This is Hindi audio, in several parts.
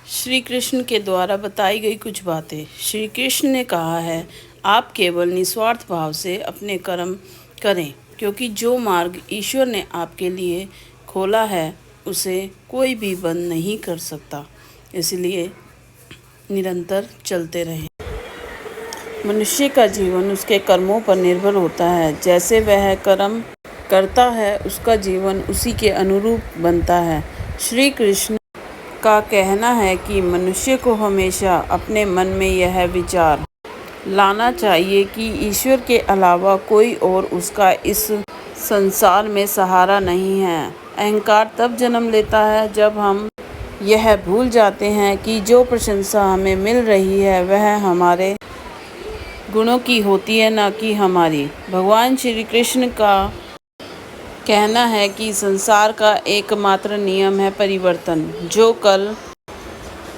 श्री कृष्ण के द्वारा बताई गई कुछ बातें। श्री कृष्ण ने कहा है, आप केवल निस्वार्थ भाव से अपने कर्म करें, क्योंकि जो मार्ग ईश्वर ने आपके लिए खोला है उसे कोई भी बंद नहीं कर सकता। इसलिए निरंतर चलते रहें। मनुष्य का जीवन उसके कर्मों पर निर्भर होता है। जैसे वह कर्म करता है, उसका जीवन उसी के अनुरूप बनता है। श्री कृष्ण का कहना है कि मनुष्य को हमेशा अपने मन में यह विचार लाना चाहिए कि ईश्वर के अलावा कोई और उसका इस संसार में सहारा नहीं है। अहंकार तब जन्म लेता है जब हम यह भूल जाते हैं कि जो प्रशंसा हमें मिल रही है वह हमारे गुणों की होती है, न कि हमारी। भगवान श्री कृष्ण का कहना है कि संसार का एकमात्र नियम है परिवर्तन। जो कल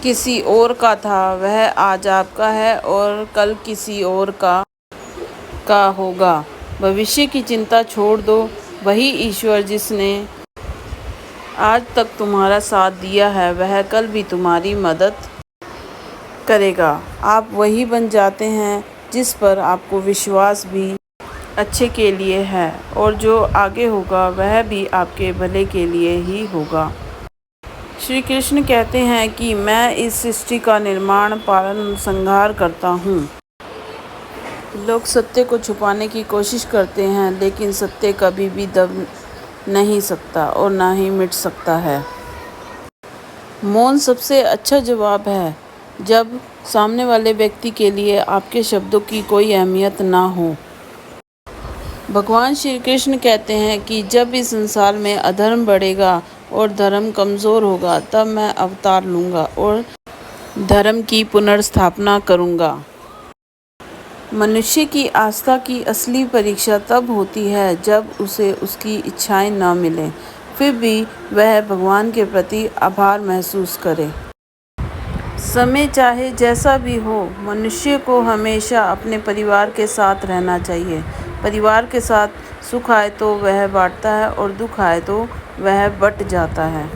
किसी और का था वह आज आपका है और कल किसी और का होगा। भविष्य की चिंता छोड़ दो। वही ईश्वर जिसने आज तक तुम्हारा साथ दिया है वह कल भी तुम्हारी मदद करेगा। आप वही बन जाते हैं जिस पर आपको विश्वास भी अच्छे के लिए है, और जो आगे होगा वह भी आपके भले के लिए ही होगा। श्री कृष्ण कहते हैं कि मैं इस सृष्टि का निर्माण, पालन, संहार करता हूँ। लोग सत्य को छुपाने की कोशिश करते हैं, लेकिन सत्य कभी भी दब नहीं सकता और ना ही मिट सकता है। मौन सबसे अच्छा जवाब है जब सामने वाले व्यक्ति के लिए आपके शब्दों की कोई अहमियत ना हो। भगवान श्री कृष्ण कहते हैं कि जब इस संसार में अधर्म बढ़ेगा और धर्म कमज़ोर होगा, तब मैं अवतार लूँगा और धर्म की पुनर्स्थापना करूँगा। मनुष्य की आस्था की असली परीक्षा तब होती है जब उसे उसकी इच्छाएं न मिलें, फिर भी वह भगवान के प्रति आभार महसूस करे। समय चाहे जैसा भी हो, मनुष्य को हमेशा अपने परिवार के साथ रहना चाहिए। परिवार के साथ सुख आए तो वह बांटता है और दुख आए तो वह बट जाता है।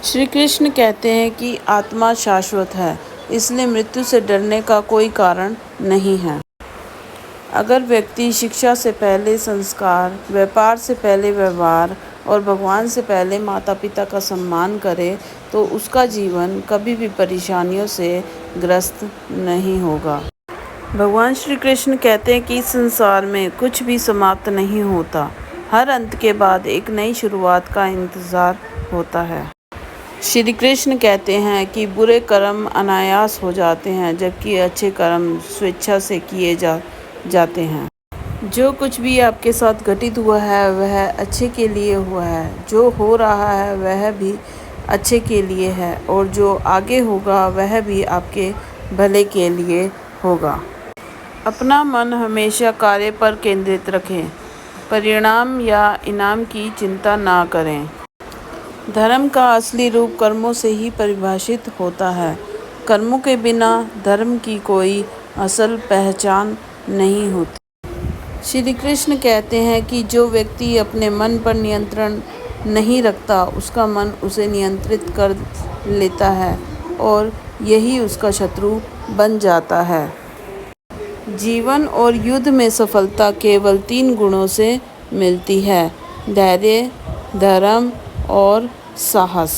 श्री कृष्ण कहते हैं कि आत्मा शाश्वत है, इसलिए मृत्यु से डरने का कोई कारण नहीं है। अगर व्यक्ति शिक्षा से पहले संस्कार, व्यापार से पहले व्यवहार और भगवान से पहले माता पिता का सम्मान करे तो उसका जीवन कभी भी परेशानियों से ग्रस्त नहीं होगा। भगवान श्री कृष्ण कहते हैं कि इस संसार में कुछ भी समाप्त नहीं होता। हर अंत के बाद एक नई शुरुआत का इंतज़ार होता है। श्री कृष्ण कहते हैं कि बुरे कर्म अनायास हो जाते हैं, जबकि अच्छे कर्म स्वेच्छा से किए जाते हैं। जो कुछ भी आपके साथ घटित हुआ है वह अच्छे के लिए हुआ है। जो हो रहा है वह भी अच्छे के लिए है, और जो आगे होगा वह भी आपके भले के लिए होगा। अपना मन हमेशा कार्य पर केंद्रित रखें। परिणाम या इनाम की चिंता ना करें। धर्म का असली रूप कर्मों से ही परिभाषित होता है। कर्मों के बिना धर्म की कोई असल पहचान नहीं होती। श्री कृष्ण कहते हैं कि जो व्यक्ति अपने मन पर नियंत्रण नहीं रखता, उसका मन उसे नियंत्रित कर लेता है और यही उसका शत्रु बन जाता है। जीवन और युद्ध में सफलता केवल 3 गुणों से मिलती है: धैर्य, धर्म और साहस।